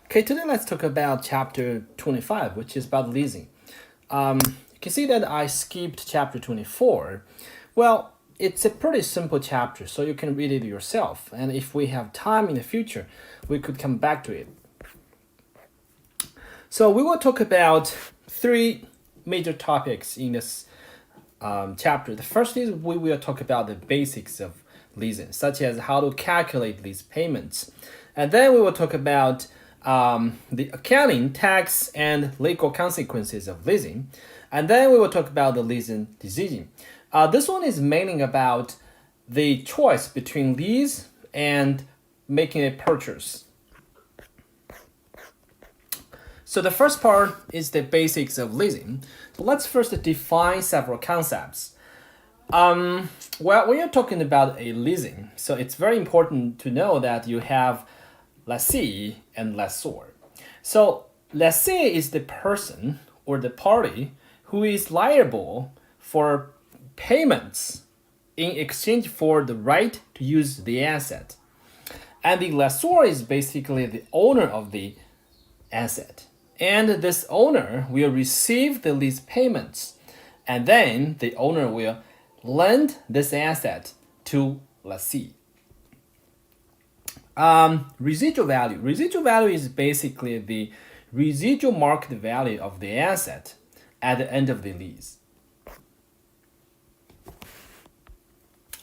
Okay, today let's talk about chapter 25, which is about leasing. You can see that I skipped chapter 24. Well, it's a pretty simple chapter, so you can read it yourself. And if we have time in the future, we could come back to it. So we will talk about three major topics in this chapter. The first is we will talk about the basics of leasing, such as how to calculate lease payments. And then we will talk about the accounting, tax, and legal consequences of leasing. And then we will talk about the leasing decision. This one is mainly about the choice between lease and making a purchase. So the first part is the basics of leasing. So let's first define several concepts. Well, when you're talking about a leasing, so it's very important to know that you have lessee and lessor. So lessee is the person or the party who is liable for payments in exchange for the right to use the asset. And the lessor is basically the owner of the asset. And this owner will receive the lease payments, and then the owner will lend this asset to lessee. Residual value. Residual value is basically the residual market value of the asset at the end of the lease.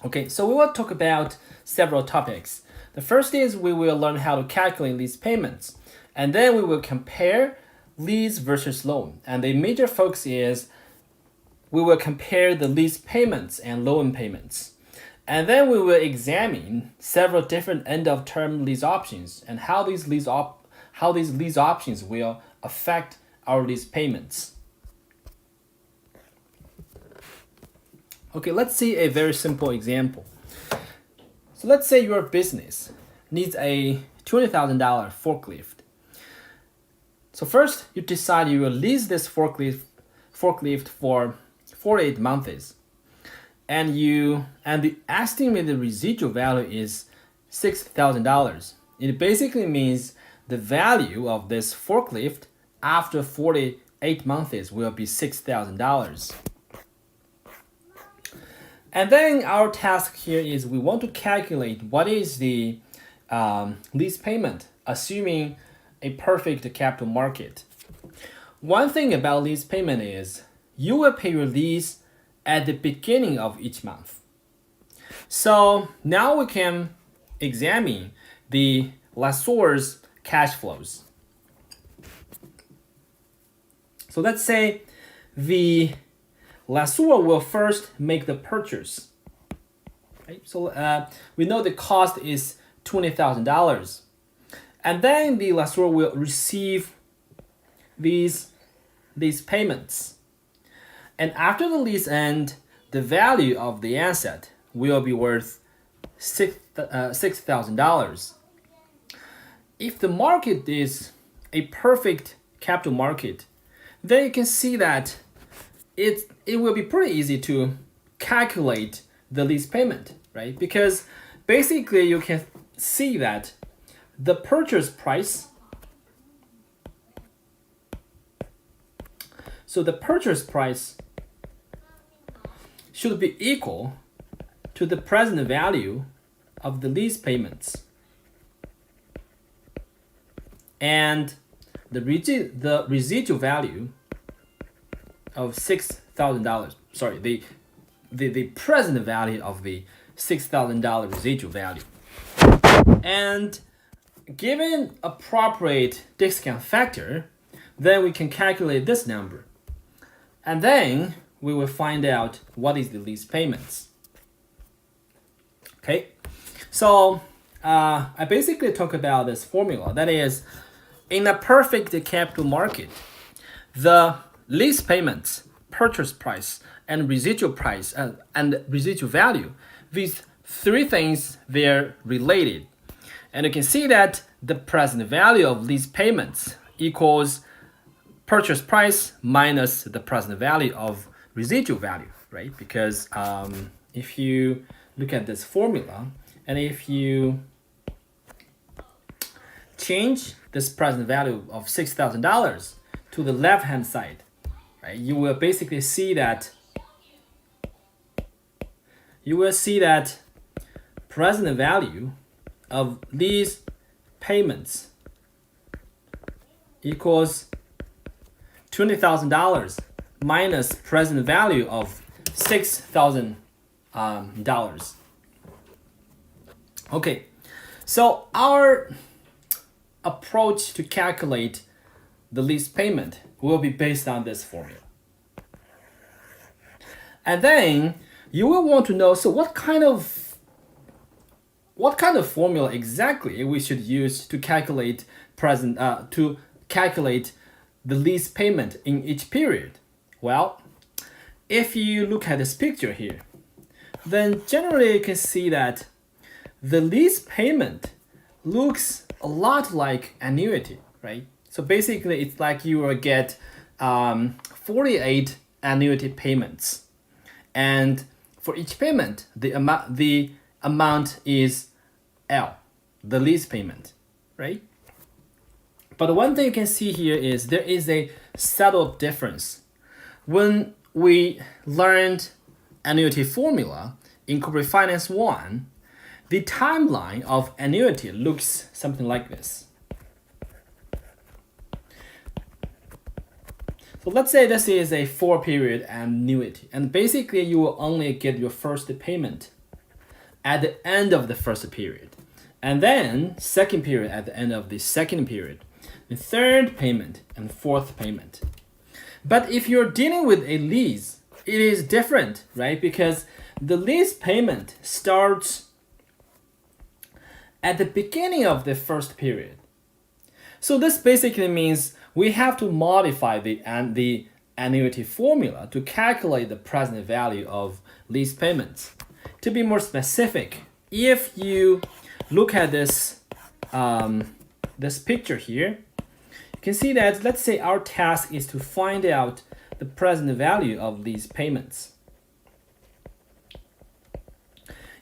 Okay, so we will talk about several topics. The first is we will learn how to calculate lease payments, and then we will compare lease versus loan. And the major focus is we will compare the lease payments and loan payments. And then we will examine several different end-of-term lease options and how these lease options will affect our lease payments. Okay, let's see a very simple example. So let's say your business needs a $20,000 forklift. So first, you decide you will lease this forklift for 48 months. And the estimated residual value is $6,000. It basically means the value of this forklift after 48 months will be $6,000. And then our task here is we want to calculate what is the lease payment, assuming a perfect capital market. One thing about lease payment is you will pay your lease at the beginning of each month. So now we can examine the lessor's cash flows. So let's say the lessor will first make the purchase. Right? So we know the cost is $20,000. And then the lessor will receive these payments. And after the lease end, the value of the asset will be worth $6,000. If the market is a perfect capital market, then you can see that it will be pretty easy to calculate the lease payment, right? Because basically you can see that the purchase price, should be equal to the present value of the lease payments. And the residual value of $6,000, sorry, the present value of the $6,000 residual value. And given appropriate discount factor, then we can calculate this number. And then we will find out what is the lease payments. Okay, so I basically talk about this formula. That is, in a perfect capital market, the lease payments, purchase price, and residual price and residual value, these three things, they're related. And you can see that the present value of lease payments equals purchase price minus the present value of residual value, right? Because if you look at this formula, and if you change this present value of $6,000 to the left-hand side, right? You will basically see that present value of these payments equals $20,000 minus present value of $6,000. Okay, so our approach to calculate the lease payment will be based on this formula. And then you will want to know, so what kind of formula exactly we should use to calculate the lease payment in each period? Well, if you look at this picture here, then generally you can see that the lease payment looks a lot like annuity, right? So basically it's like you will get 48 annuity payments, and for each payment the amount is L, the lease payment, right? But one thing you can see here is there is a subtle difference. When we learned annuity formula in Corporate Finance 1, the timeline of annuity looks something like this. So let's say this is a 4-period annuity, and basically you will only get your first payment at the end of the first period, and then second period at the end of the second period, the third payment and fourth payment. But if you're dealing with a lease, it is different, right? Because the lease payment starts at the beginning of the first period. So this basically means we have to modify the annuity formula to calculate the present value of lease payments. To be more specific, if you look at this picture here, you can see that, let's say our task is to find out the present value of these payments.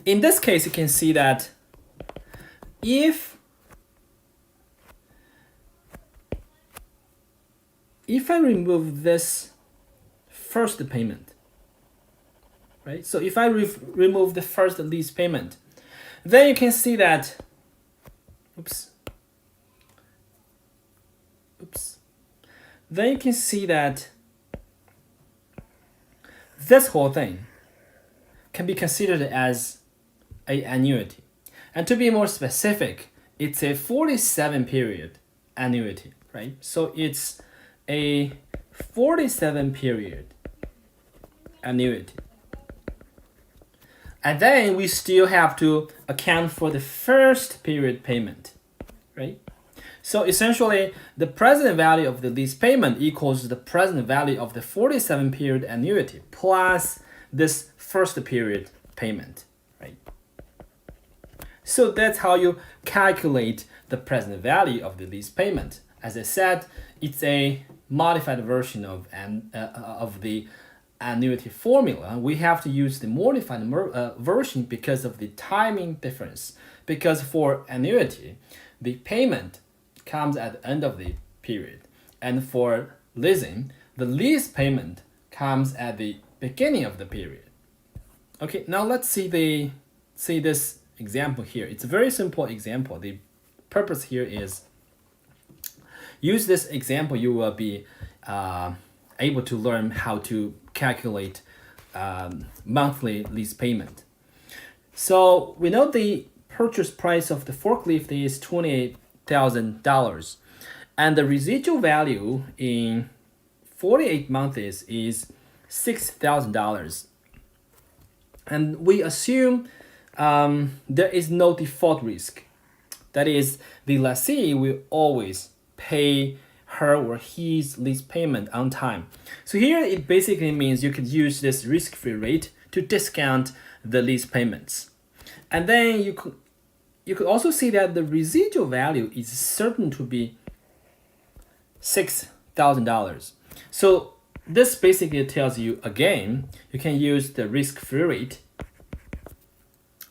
In this case, you can see that if I remove this first payment, right? So if I remove the first lease payment, then you can see that, then you can see that this whole thing can be considered as an annuity. And to be more specific, it's a 47-period annuity, right? So it's a 47-period annuity. And then we still have to account for the first period payment, right? So essentially, the present value of the lease payment equals the present value of the 47-period annuity plus this first period payment, right? So that's how you calculate the present value of the lease payment. As I said, it's a modified version of the annuity formula. We have to use the modified version because of the timing difference. Because for annuity, the payment comes at the end of the period, and for leasing, the lease payment comes at the beginning of the period. Okay, now let's see this example here. It's a very simple example. The purpose here is use this example. You will be able to learn how to calculate monthly lease payment. So we know the purchase price of the forklift is $28,000, and the residual value in 48 months is $6,000. And we assume there is no default risk. That is, the lessee will always pay her or his lease payment on time. So here it basically means you could use this risk-free rate to discount the lease payments. And then you could also see that the residual value is certain to be $6,000. So this basically tells you, again, you can use the risk-free rate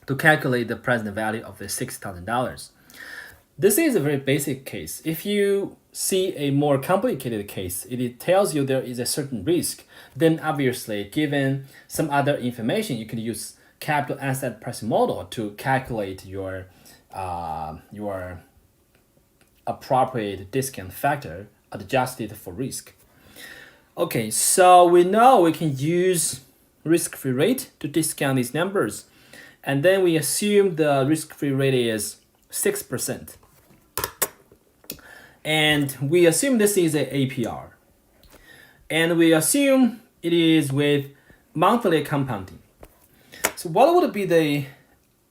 to calculate the present value of the $6,000. This is a very basic case. If you see a more complicated case, it tells you there is a certain risk, then obviously given some other information, you can use capital asset pricing model to calculate your appropriate discount factor adjusted for risk. Okay, so we know we can use risk-free rate to discount these numbers. And then we assume the risk-free rate is 6%. And we assume this is a APR. And we assume it is with monthly compounding. So what would be the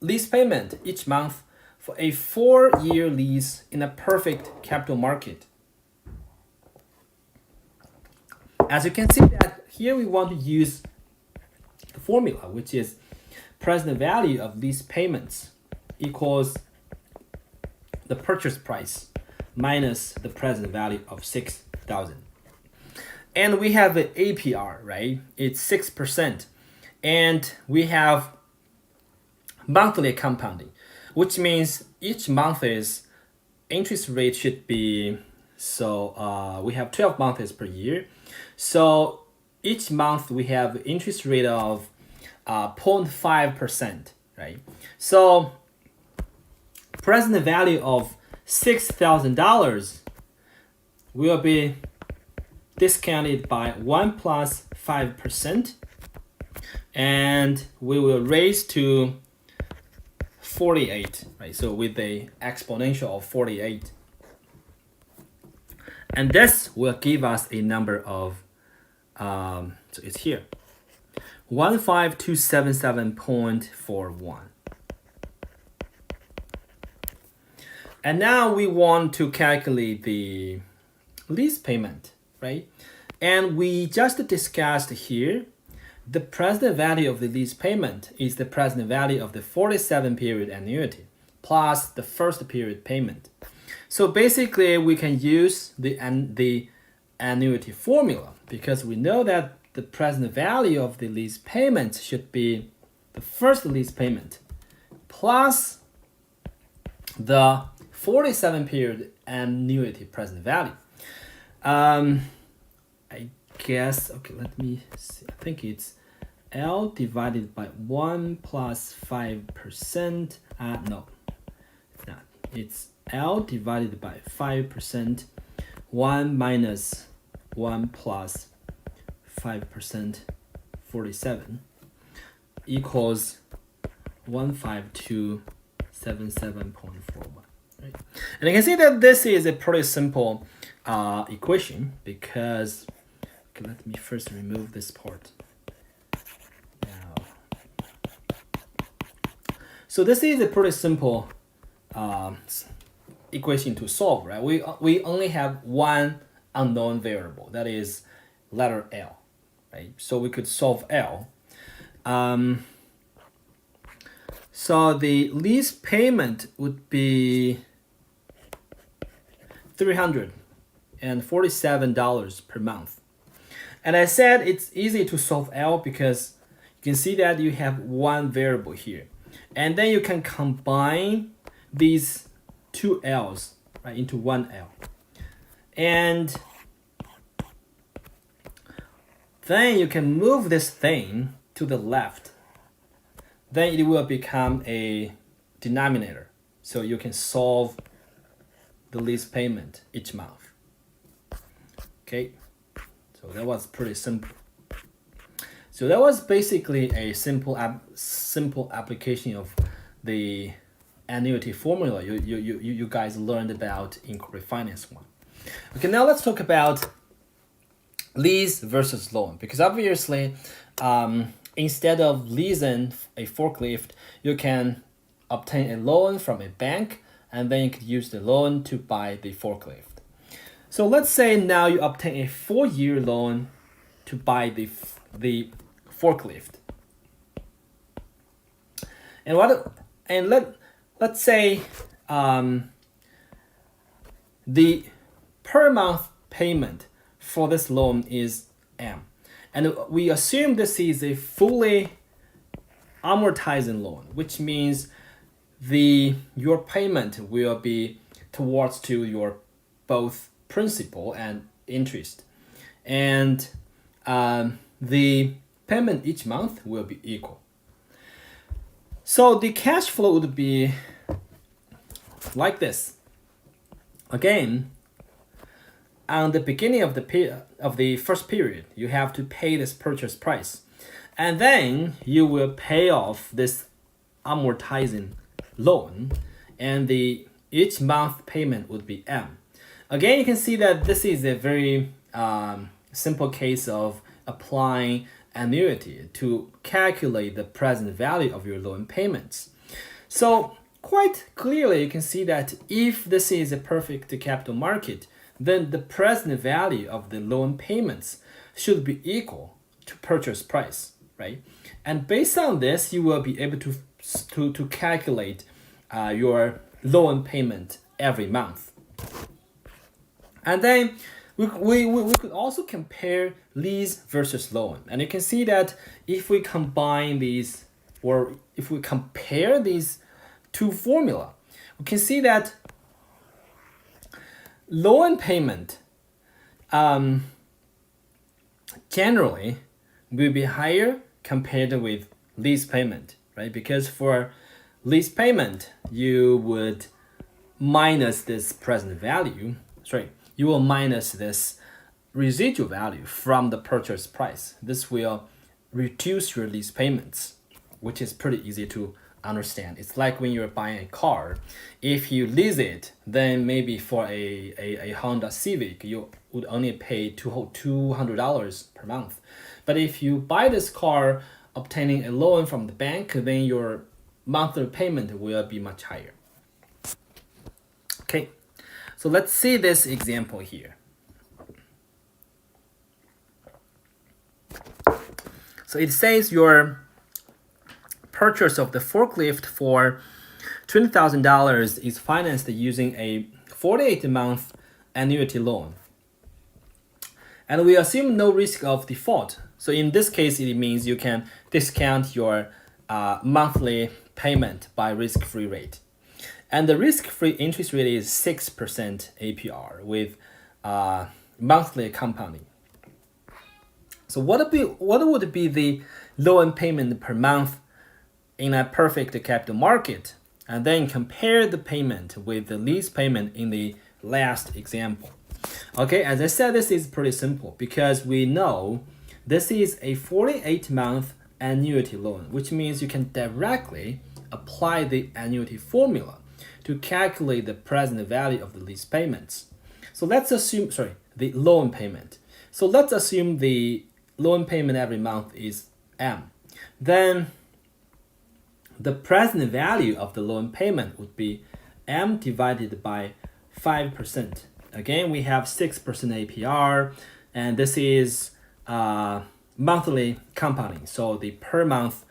lease payment each month for a 4-year lease in a perfect capital market? As you can see that here we want to use the formula, which is present value of lease payments equals the purchase price minus the present value of 6,000. And we have an APR, right? It's 6%. And we have monthly compounding, which means each month is interest rate should be, so we have 12 months per year. So each month we have interest rate of 0.5%, right? So present value of $6,000 will be discounted by 1 plus 5%, and we will raise to 48, right? So with the exponential of 48. And this will give us a number of, so it's here, 15277.41. And now we want to calculate the lease payment, right? And we just discussed here, the present value of the lease payment is the present value of the 47 period annuity plus the first period payment. So basically we can use the annuity formula because we know that the present value of the lease payment should be the first lease payment plus the 47 period annuity present value. I guess, okay, let me see. I think it's L divided by 1 plus 5%. No, it's not. It's L divided by 5%, 1 minus 1 plus 5%, 47, equals 15277.41. Right? And you can see that this is a pretty simple equation because, okay, let me first remove this part. Now, so this is a pretty simple equation to solve, right? We only have one unknown variable, that is letter L, right? So we could solve L. So the lease payment would be $347 per month. And I said it's easy to solve L because you can see that you have one variable here. And then you can combine these two L's, right, into one L. And then you can move this thing to the left. Then it will become a denominator. So you can solve the lease payment each month. Okay, so that was pretty simple. So that was basically a simple application of the annuity formula you guys learned about in Corporate Finance 1. Okay, now let's talk about lease versus loan, because obviously instead of leasing a forklift, you can obtain a loan from a bank and then you could use the loan to buy the forklift. So let's say now you obtain a 4-year loan to buy the forklift. And let's say the per month payment for this loan is M. And we assume this is a fully amortizing loan, which means your payment will be towards to your both principal and interest, and the payment each month will be equal. So the cash flow would be like this. Again, on the beginning of the first period, you have to pay this purchase price, and then you will pay off this amortizing loan, and the each month payment would be M. Again, you can see that this is a very simple case of applying annuity to calculate the present value of your loan payments. So quite clearly, you can see that if this is a perfect capital market, then the present value of the loan payments should be equal to purchase price, right? And based on this, you will be able to calculate your loan payment every month. And then we could also compare lease versus loan. And you can see that if we combine these, or if we compare these two formula, we can see that loan payment generally will be higher compared with lease payment, right? Because for lease payment, you would minus this present value, you will minus this residual value from the purchase price. This will reduce your lease payments, which is pretty easy to understand. It's like when you're buying a car. If you lease it, then maybe for a Honda Civic, you would only pay $200 per month. But if you buy this car obtaining a loan from the bank, then your monthly payment will be much higher. Okay, so let's see this example here. So it says your purchase of the forklift for $20,000 is financed using a 48-month annuity loan. And we assume no risk of default. So in this case, it means you can discount your monthly payment by risk-free rate. And the risk-free interest rate is 6% APR with monthly compounding. So what would be the loan payment per month in a perfect capital market? And then compare the payment with the lease payment in the last example. Okay, as I said, this is pretty simple because we know this is a 48-month annuity loan, which means you can directly apply the annuity formula to calculate the present value of the lease payments. So let's assume, the loan payment. So let's assume the loan payment every month is M. Then the present value of the loan payment would be M divided by 5%. Again, we have 6% APR, and this is monthly compounding. So the per month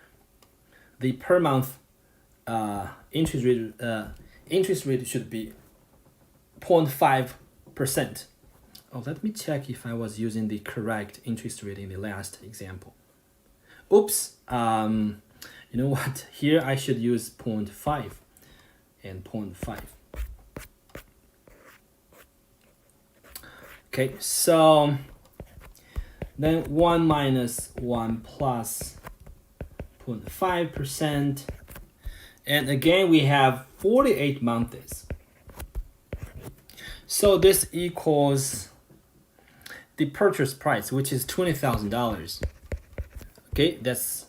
interest rate should be 0.5%. Oh, let me check if I was using the correct interest rate in the last example. Oops. You know what? Here I should use 0.5 and 0.5. Okay, so then 1 minus 1 plus 0.5%. And again, we have 48 months. So this equals the purchase price, which is $20,000. Okay, that's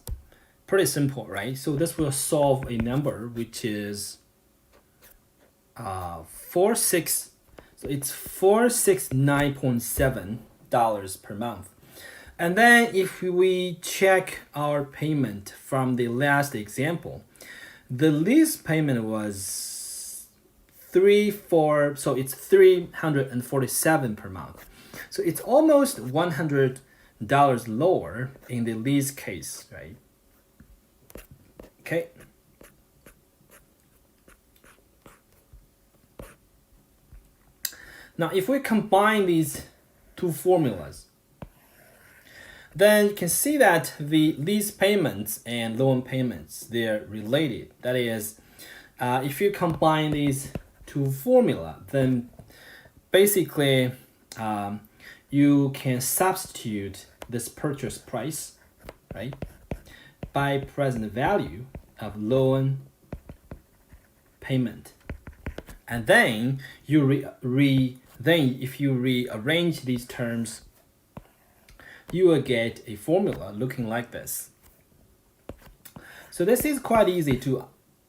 pretty simple, right? So this will solve a number which is so it's $469.7 per month. And then if we check our payment from the last example, the lease payment was it's $347 per month. So it's almost $100 lower in the lease case, right? Okay. Now, if we combine these two formulas, then you can see that the lease payments and loan payments, they're related. That is, if you combine these to formula, then basically you can substitute this purchase price, right, by present value of loan payment. And then you if you rearrange these terms, you will get a formula looking like this. So this is quite easy to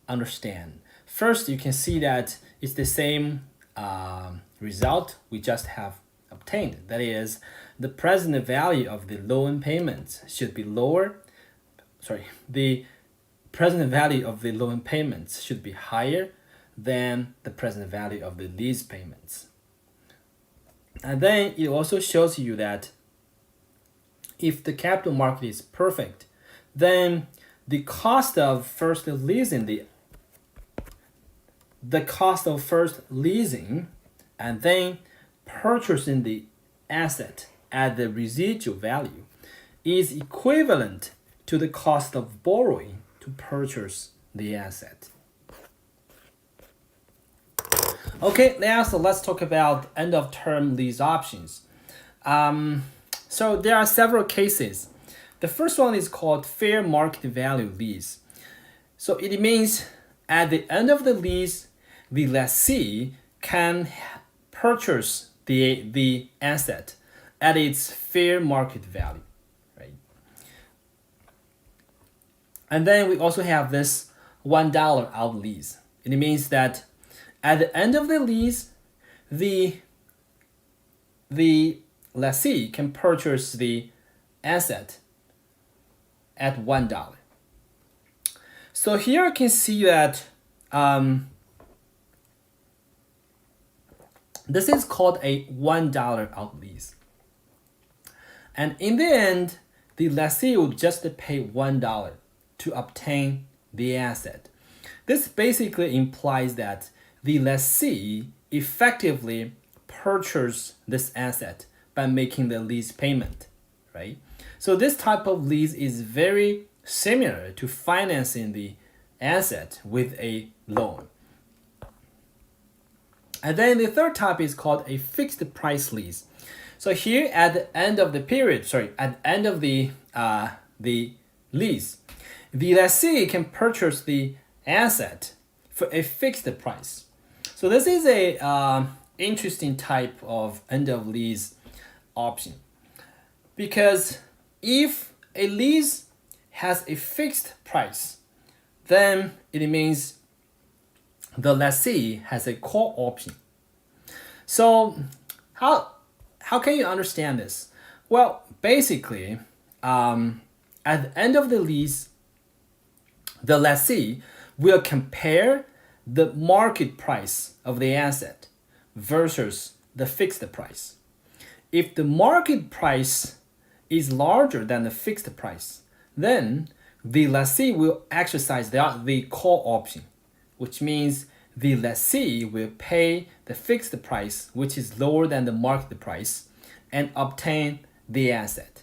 understand. First, you can see that it's the same result we just have obtained. That is, the present value of the loan payments should be lower. Sorry, the present value of the loan payments should be higher than the present value of the lease payments. And then it also shows you that if the capital market is perfect, then the cost of first leasing and then purchasing the asset at the residual value is equivalent to the cost of borrowing to purchase the asset. Okay, now let's talk about end of term lease options. So there are several cases. The first one is called fair market value lease. So it means at the end of the lease, the lessee can purchase the asset at its fair market value, right? And then we also have this $1 out lease. It means that at the end of the lease, the lessee can purchase the asset at $1. So here you can see that this is called a $1 out lease. And in the end, the lessee will just pay $1 to obtain the asset. This basically implies that the lessee effectively purchased this asset by making the lease payment, right? So this type of lease is very similar to financing the asset with a loan. And then the third type is called a fixed price lease. So here at the end of the lease, the lessee can purchase the asset for a fixed price. So this is a interesting type of end of lease option, because if a lease has a fixed price, then it means the lessee has a call option. So how can you understand this? Well, basically, at the end of the lease, the lessee will compare the market price of the asset versus the fixed price. If the market price is larger than the fixed price, then the lessee will exercise the call option, which means the lessee will pay the fixed price, which is lower than the market price, and obtain the asset.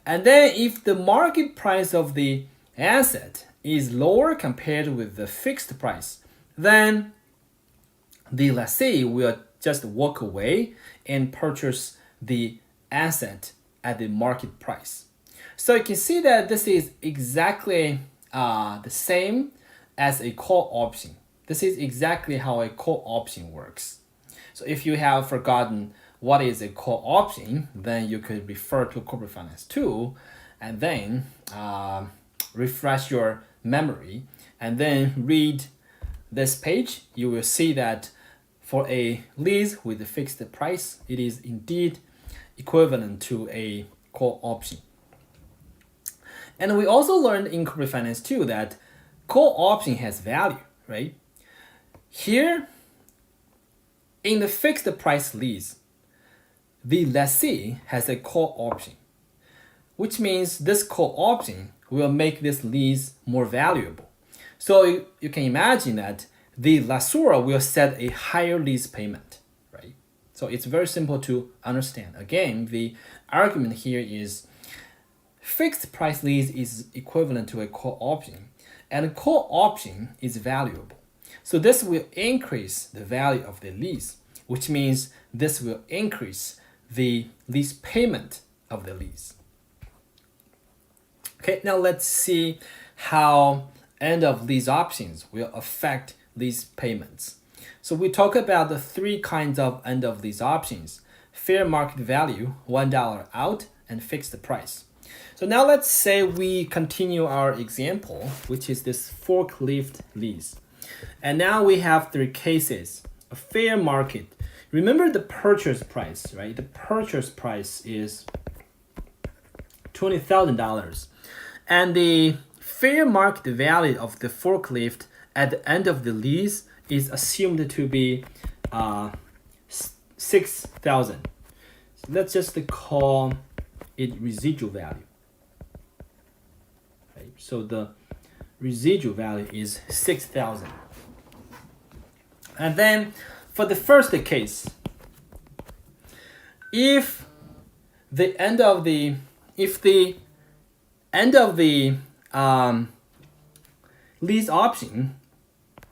And then if the market price of the asset is lower compared with the fixed price, then the lessee will just walk away and purchase the asset at the market price. So you can see that this is exactly the same as a call option. This is exactly how a call option works. So if you have forgotten what is a call option, then you could refer to Corporate Finance 2 and then refresh your memory and then read this page. You will see that for a lease with a fixed price, it is indeed equivalent to a call option. And we also learned in Corporate Finance 2 that call option has value, right? Here, in the fixed price lease, the lessee has a call option, which means this call option will make this lease more valuable. So you can imagine that the lessor will set a higher lease payment, right? So it's very simple to understand. Again, the argument here is fixed price lease is equivalent to a call option, and a call option is valuable. So this will increase the value of the lease, which means this will increase the lease payment of the lease. Okay, now let's see how end of lease options will affect lease payments. So we talk about the three kinds of end of lease options: fair market value, $1 out, and fixed price. So now let's say we continue our example, which is this forklift lease. And now we have three cases. A fair market. Remember the purchase price, right? The purchase price is $20,000. And the fair market value of the forklift at the end of the lease is assumed to be $6,000. So let's just call it residual value. Right? So the residual value is $6,000. And then for the first case, if the end of the lease option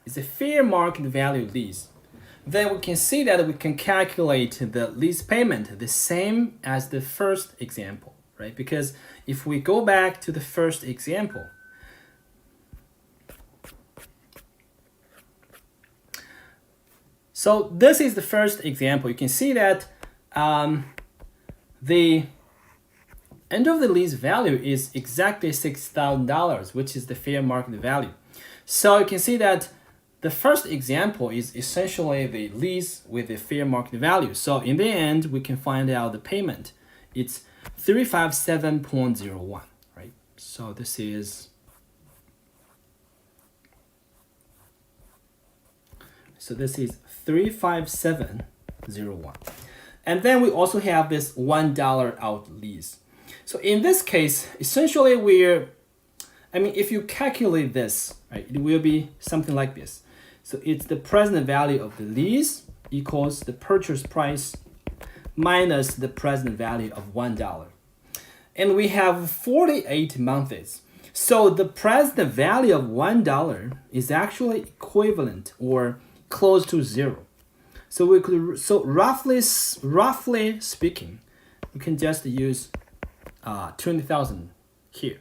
is a fair market value lease, then we can see that we can calculate the lease payment the same as the first example, right? Because if we go back to the first example, so this is the first example. You can see that the end of the lease value is exactly $6,000, which is the fair market value. So you can see that the first example is essentially the lease with the fair market value. So in the end, we can find out the payment. It's 357.01, right? So this is So this is 357.01. And then we also have this $1 out lease. So in this case, essentially if you calculate this, right, it will be something like this. So it's the present value of the lease equals the purchase price minus the present value of $1. And we have 48 months. So the present value of $1 is actually equivalent or close to zero. So roughly speaking, we can just use 20,000 here.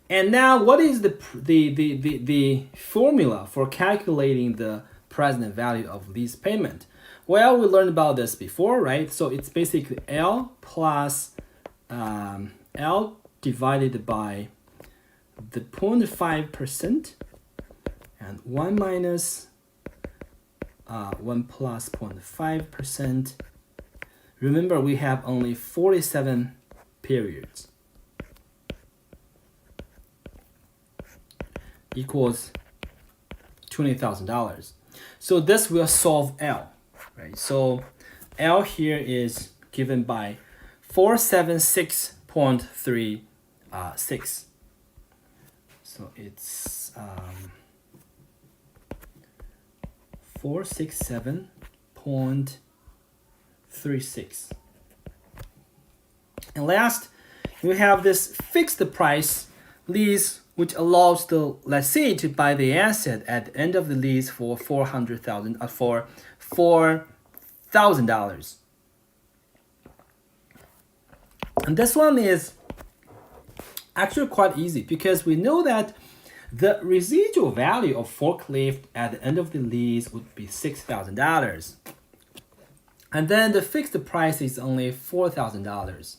And now, what is the formula for calculating the present value of lease payment? Well, we learned about this before, right? So it's basically L plus L divided by the 0.5% and 1 minus 1 plus 0.5%. Remember, we have only 47 periods. Equals $20,000. So this will solve L, right? So L here is given by 476.36. So it's 467.36. And last, we have this fixed price lease, which allows the lessee to buy the asset at the end of the lease for $4,000. And this one is actually quite easy because we know that the residual value of forklift at the end of the lease would be $6,000. And then the fixed price is only $4,000,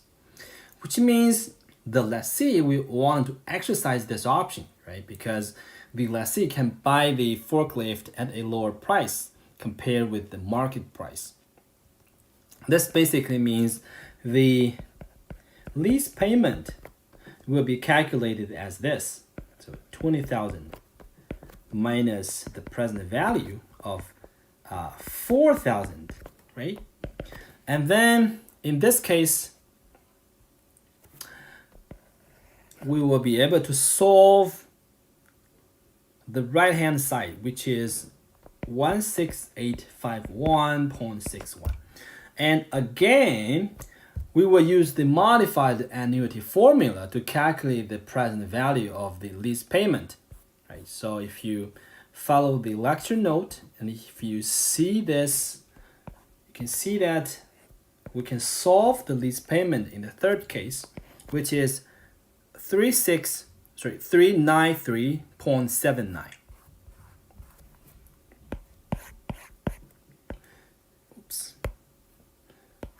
which means the lessee will want to exercise this option, right? Because the lessee can buy the forklift at a lower price compared with the market price. This basically means the lease payment will be calculated as this. So 20,000 minus the present value of 4,000, right? And then in this case, we will be able to solve the right-hand side, which is 16851.61. And again, we will use the modified annuity formula to calculate the present value of the lease payment. Right? So if you follow the lecture note, and if you see this, you can see that we can solve the lease payment in the third case, which is 393.79. Oops.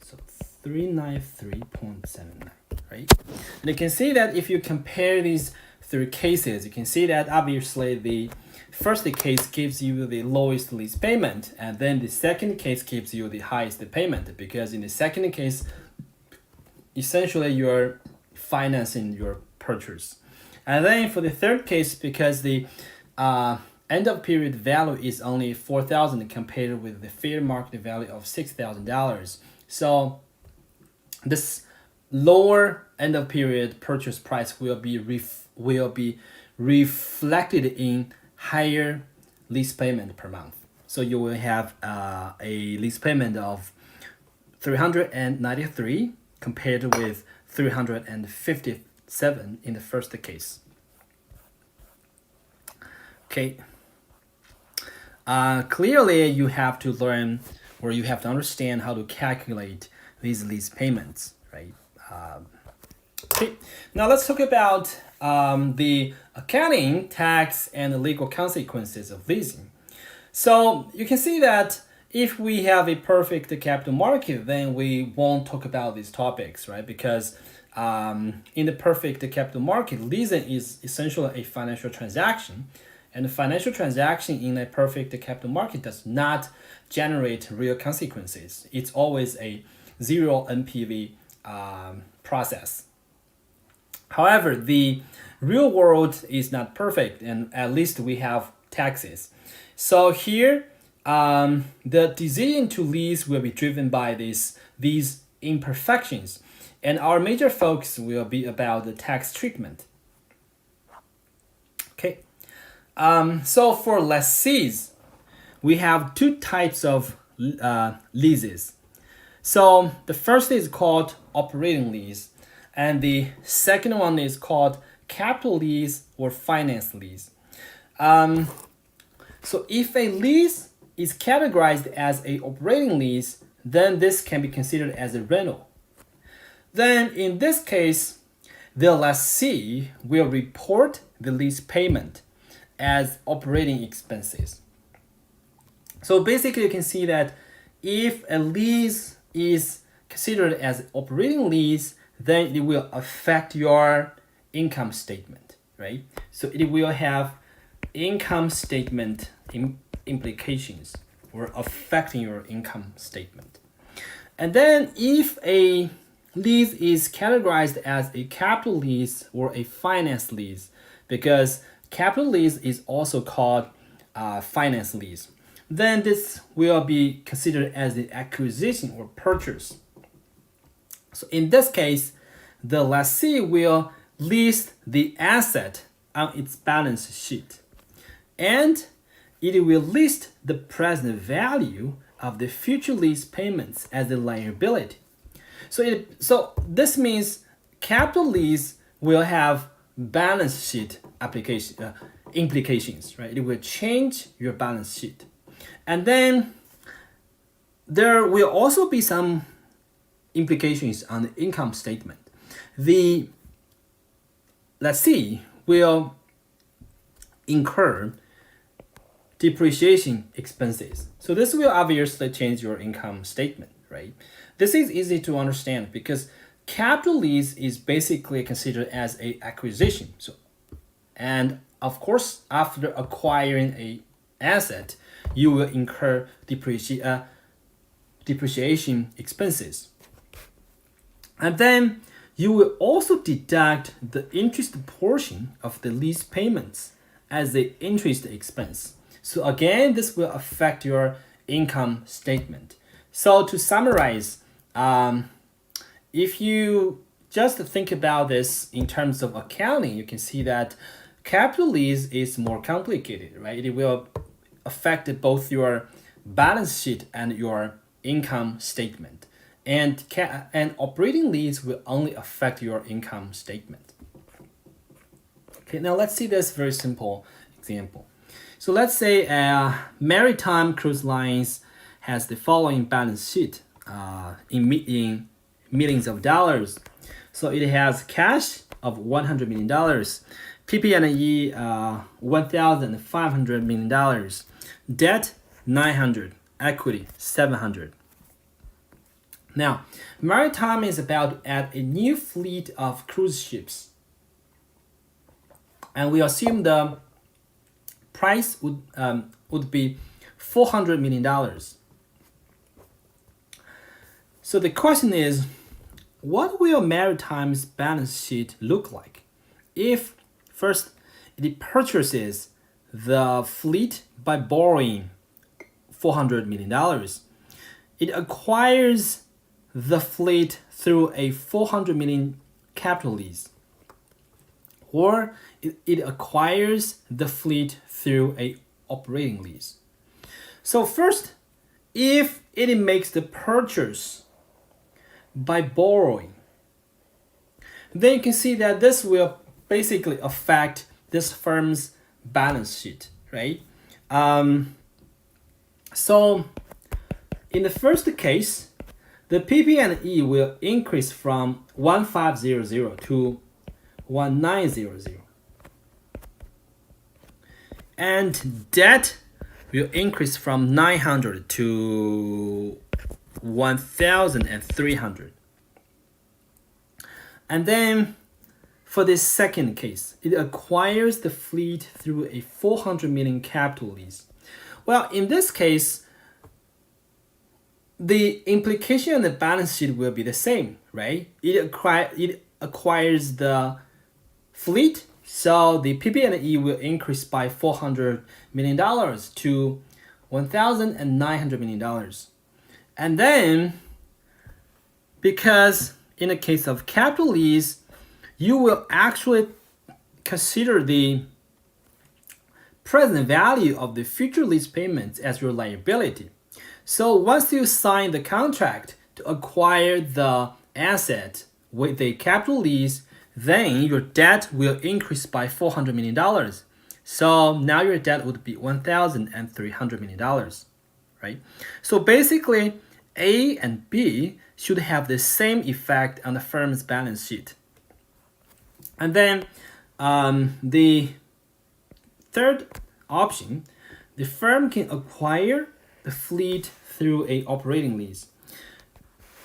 So 393.79, right? And you can see that if you compare these three cases, you can see that obviously the first case gives you the lowest lease payment, and then the second case gives you the highest payment, because in the second case, essentially you're financing your purchase. And then for the third case, because the end of period value is only $4,000 compared with the fair market value of $6,000. So this lower end of period purchase price will be reflected in higher lease payment per month. So you will have a lease payment of $393 compared with $357 in the first case. Okay. Clearly, you have to learn, or you have to understand how to calculate these lease payments, right? Okay. Now let's talk about the accounting, tax, and the legal consequences of leasing. So you can see that if we have a perfect capital market, then we won't talk about these topics, right? Because in the perfect capital market, leasing is essentially a financial transaction. And a financial transaction in a perfect capital market does not generate real consequences. It's always a zero NPV process. However, the real world is not perfect, and at least we have taxes. So here, the decision to lease will be driven by these imperfections, and our major focus will be about the tax treatment. Okay. So for lessees, we have two types of leases. So the first is called operating lease, and the second one is called capital lease or finance lease. So if a lease is categorized as a operating lease, then this can be considered as a rental. Then in this case, the lessee will report the lease payment as operating expenses. So basically you can see that if a lease is considered as operating lease, then it will affect your income statement, right? So it will have income statement implications or affecting your income statement. And then if a lease is categorized as a capital lease or a finance lease, because capital lease is also called finance lease, then this will be considered as an acquisition or purchase. So in this case, the lessee will list the asset on its balance sheet, and it will list the present value of the future lease payments as a liability. So this means capital lease will have balance sheet implications, right? It will change your balance sheet. And then there will also be some implications on the income statement. The lessee will incur depreciation expenses. So this will obviously change your income statement, right? This is easy to understand because capital lease is basically considered as a acquisition. So, and of course, after acquiring a asset, you will incur depreciation expenses. And then you will also deduct the interest portion of the lease payments as the interest expense. So again, this will affect your income statement. So to summarize, if you just think about this in terms of accounting, you can see that capital lease is more complicated, right? It will affect both your balance sheet and your income statement. And operating lease will only affect your income statement. Okay, now let's see this very simple example. So let's say Maritime Cruise Lines has the following balance sheet in millions of dollars. So it has cash of $100 million, PP&E $1,500 million, debt 900, equity 700. Now, Maritime is about to add a new fleet of cruise ships, and we assume the price would be $400 million. So the question is, what will Maritime's balance sheet look like if first it purchases the fleet by borrowing $400 million? It acquires the fleet through a $400 million capital lease, or it acquires the fleet through a operating lease. So first, if it makes the purchase by borrowing, then you can see that this will basically affect this firm's balance sheet, right? So in the first case, the PP&E will increase from 1500 to 1900, and debt will increase from 900 to 1300. And then for this second case, it acquires the fleet through a $400 million capital lease. Well, in this case, the implication on the balance sheet will be the same, right? It acquires the fleet, so the PP&E will increase by $400 million to $1,900 million. And then, because in the case of capital lease, you will actually consider the present value of the future lease payments as your liability. So once you sign the contract to acquire the asset with a capital lease, then your debt will increase by $400 million. So now your debt would be $1,300 million, right? So basically, A and B should have the same effect on the firm's balance sheet. And then the third option, the firm can acquire the fleet through an operating lease.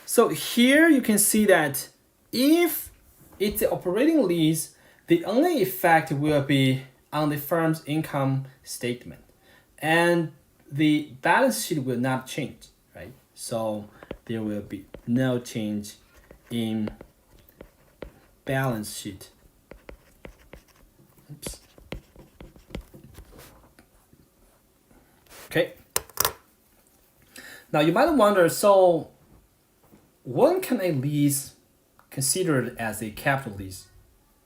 So here you can see that if it's an operating lease, the only effect will be on the firm's income statement, and the balance sheet will not change, right? So there will be no change in balance sheet. Oops. Okay. Now you might wonder, so when can a lease considered as a capital lease,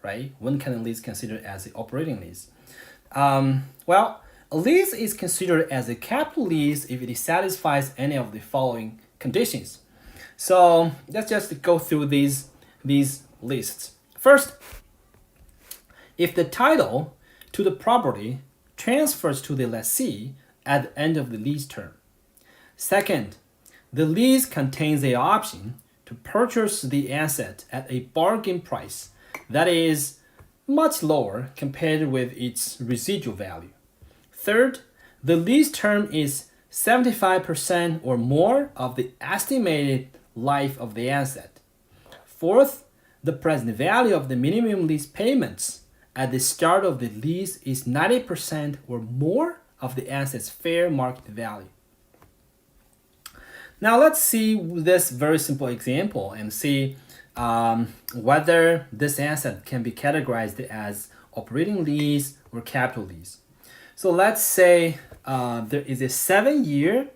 right? When can a lease considered as an operating lease? Well, a lease is considered as a capital lease if it satisfies any of the following conditions. So let's just go through these lists. First, if the title to the property transfers to the lessee at the end of the lease term. Second, the lease contains an option to purchase the asset at a bargain price that is much lower compared with its residual value. Third, the lease term is 75% or more of the estimated life of the asset. Fourth, the present value of the minimum lease payments at the start of the lease is 90% or more of the asset's fair market value. Now let's see this very simple example and see whether this asset can be categorized as operating lease or capital lease. So let's say there is a 7-year.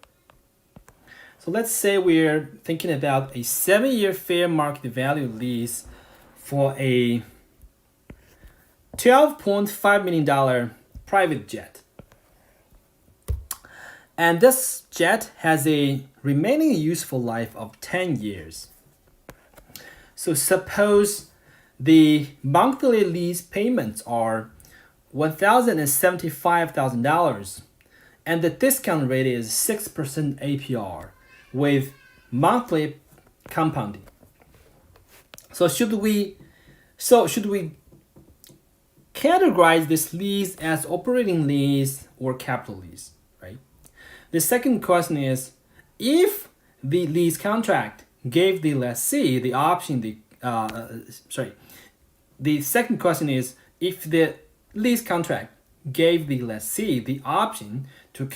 So let's say we're thinking about a 7-year fair market value lease for a $12.5 million private jet. And this jet has a remaining useful life of 10 years. So suppose the monthly lease payments are $1,075,000, and the discount rate is 6% APR with monthly compounding. So should we categorize this lease as operating lease or capital lease, right? The second question is, if the lease contract gave the lessee the option, the second question is, if the lease contract gave the lessee the option to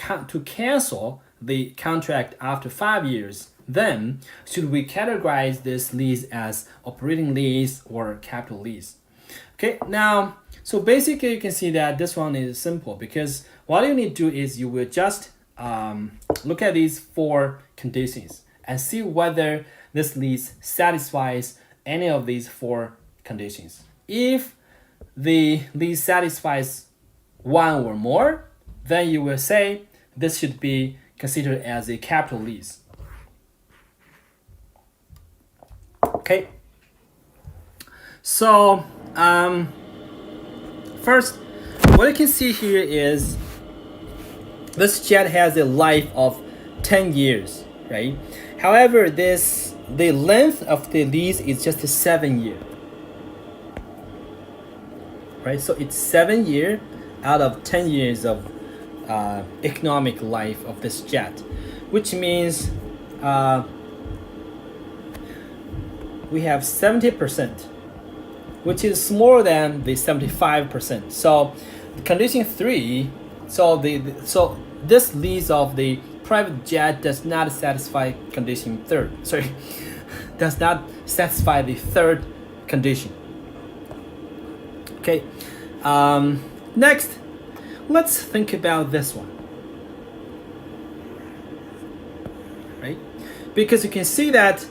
cancel the contract after 5 years, then should we categorize this lease as operating lease or capital lease? Okay, now, so basically you can see that this one is simple, because what you need to do is you will just look at these 4 conditions and see whether this lease satisfies any of these 4 conditions. If the lease satisfies one or more, then you will say this should be considered as a capital lease. Okay. So first, what you can see here is this jet has a life of 10 years, right? However, the length of the lease is just 7 years, right? So it's 7 years out of 10 years of economic life of this jet, which means we have 70%, which is more than the 75%. So condition 3, so this lease of the private jet does not satisfy condition 3rd. Sorry, does not satisfy the 3rd condition. Okay. Next, let's think about this one. Right? Because you can see that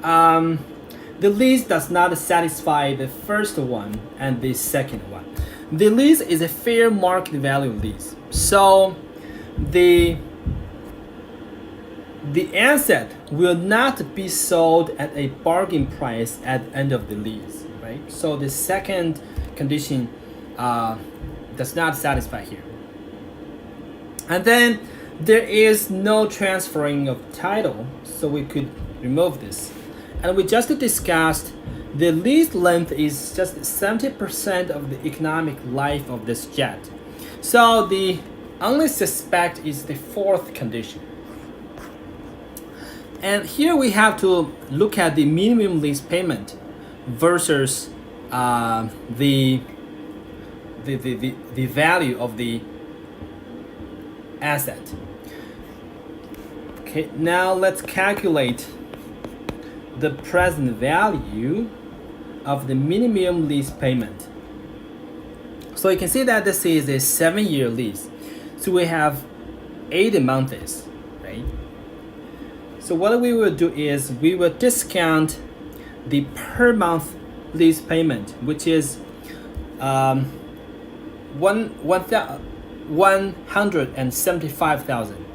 the lease does not satisfy the first one and the second one. The lease is a fair market value lease. So the asset will not be sold at a bargain price at the end of the lease, right? So the second condition does not satisfy here. And then there is no transferring of title, so we could remove this. And we just discussed the lease length is just 70% of the economic life of this jet. So the only suspect is the 4th condition. And here we have to look at the minimum lease payment versus the value of the asset. Okay, now let's calculate the present value of the minimum lease payment. So you can see that this is a 7-year lease. So we have 80 months, right? So what we will do is we will discount the per month lease payment, which is 175,000.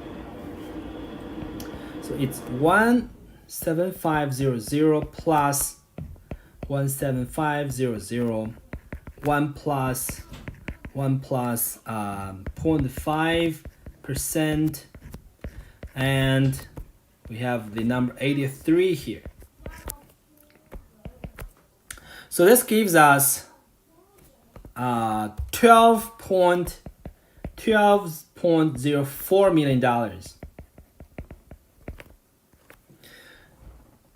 So it's 17500 plus 17500, 1 plus 0.5%, and we have the number 83 here. So this gives us $12.04 million.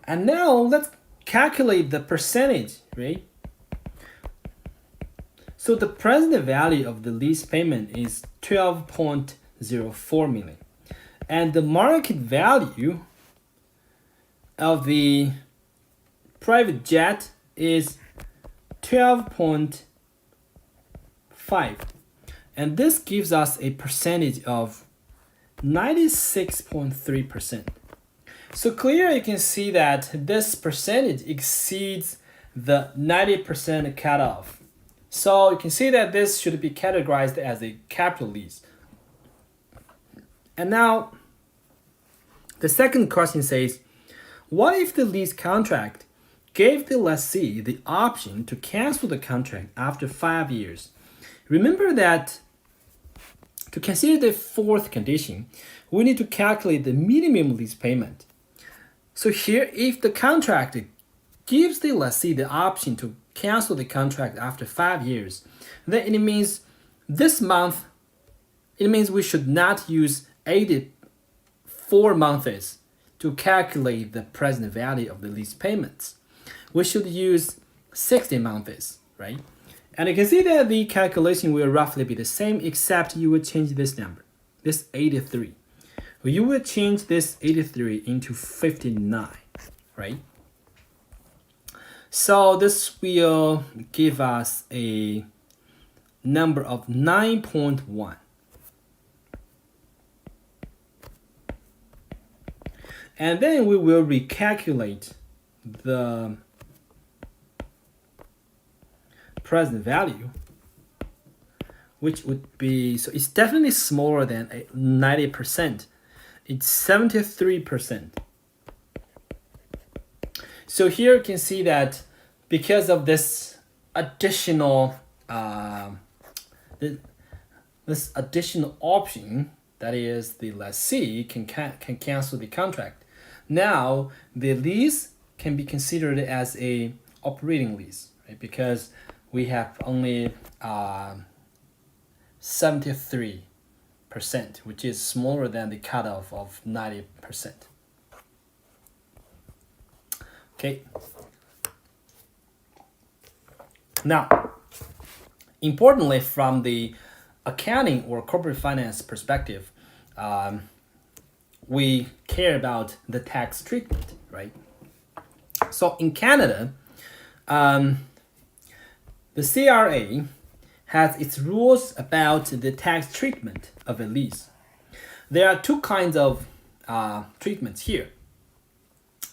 And now let's calculate the percentage, right? So the present value of the lease payment is 12.04 million. And the market value of the private jet is 12.5. And this gives us a percentage of 96.3%. So clearly you can see that this percentage exceeds the 90% cutoff. So you can see that this should be categorized as a capital lease. And now the second question says, what if the lease contract gave the lessee the option to cancel the contract after 5 years? remember that to consider the fourth condition, we need to calculate the minimum lease payment. So here, if the contract gives the lessee the option to cancel the contract after 5 years, then it means we should not use 84 months to calculate the present value of the lease payments. We should use 60 months, right? And you can see that the calculation will roughly be the same, except you will change this number, this 83. You will change this 83 into 59, right? So this will give us a number of 9.1. And then we will recalculate the present value, which would be, so it's definitely smaller than 90%. It's 73%. So here you can see that because of this additional this additional option, that is the lessee can cancel the contract. Now the lease can be considered as a operating lease, right? Because we have only 73%, which is smaller than the cutoff of 90%. Okay. Now, importantly, from the accounting or corporate finance perspective, we care about the tax treatment, right? So in Canada, the CRA has its rules about the tax treatment of a lease. There are two kinds of treatments here.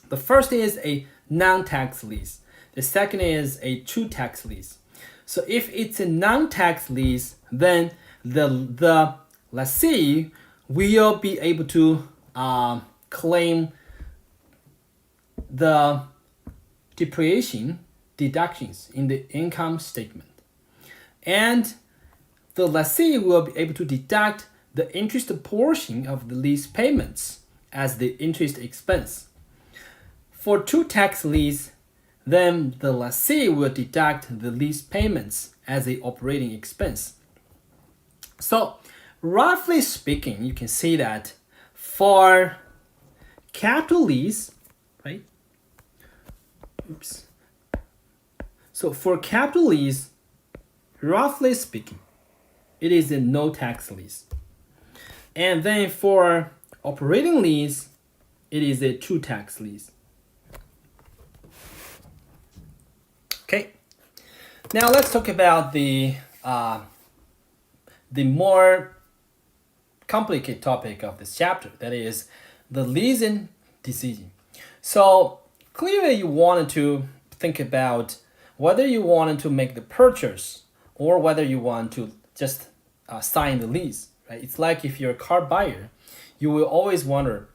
The first is a non-tax lease. The second is a true tax lease. So if it's a non-tax lease, then the lessee will be able to claim the depreciation deductions in the income statement. And the lessee will be able to deduct the interest portion of the lease payments as the interest expense. For true tax lease, then the lessee will deduct the lease payments as the operating expense. So roughly speaking, you can see that for capital lease, right? Oops. So for capital lease, roughly speaking, it is a no tax lease. And then for operating lease, it is a true tax lease. Okay. Now let's talk about the more complicated topic of this chapter, that is the leasing decision. So clearly you wanted to think about whether you wanted to make the purchase or whether you want to just sign the lease, right? It's like if you're a car buyer, you will always wonder,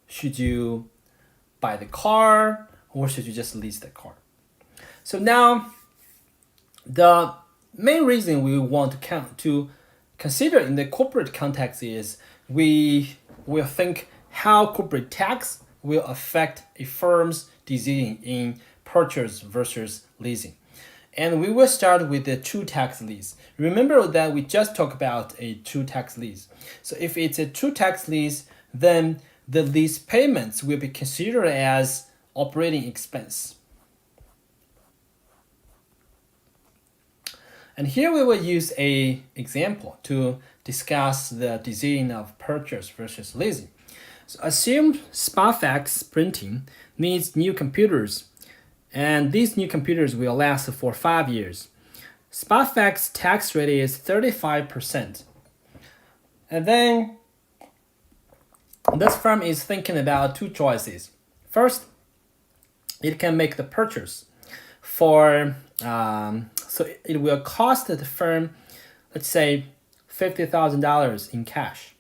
should you buy the car or should you just lease the car? So now, the main reason we want to consider in the corporate context is we will think how corporate tax will affect a firm's decision in purchase versus leasing. And we will start with the true tax lease. Remember that we just talked about a true tax lease. So if it's a true tax lease, then the lease payments will be considered as operating expense. And here we will use an example to discuss the decision of purchase versus leasing. So assume Spafax Printing needs new computers, and these new computers will last for 5 years. Spafax tax rate is 35%. And then this firm is thinking about two choices. First, it can make the purchase for so it will cost the firm, let's say, $50,000 in cash.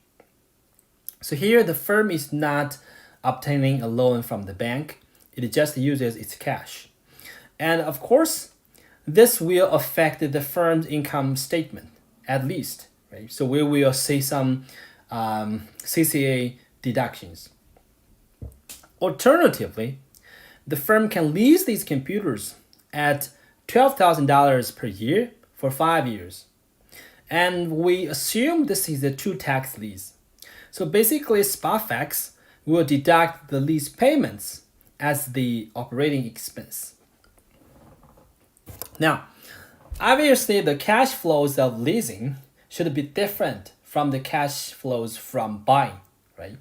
So here the firm is not obtaining a loan from the bank. It just uses its cash. And of course, this will affect the firm's income statement at least, right? So we will see some CCA deductions. Alternatively, the firm can lease these computers at $12,000 per year for 5 years. And we assume this is a two-tax lease. So basically, SPAFX will deduct the lease payments as the operating expense. Now, obviously, the cash flows of leasing should be different from the cash flows from buying, right?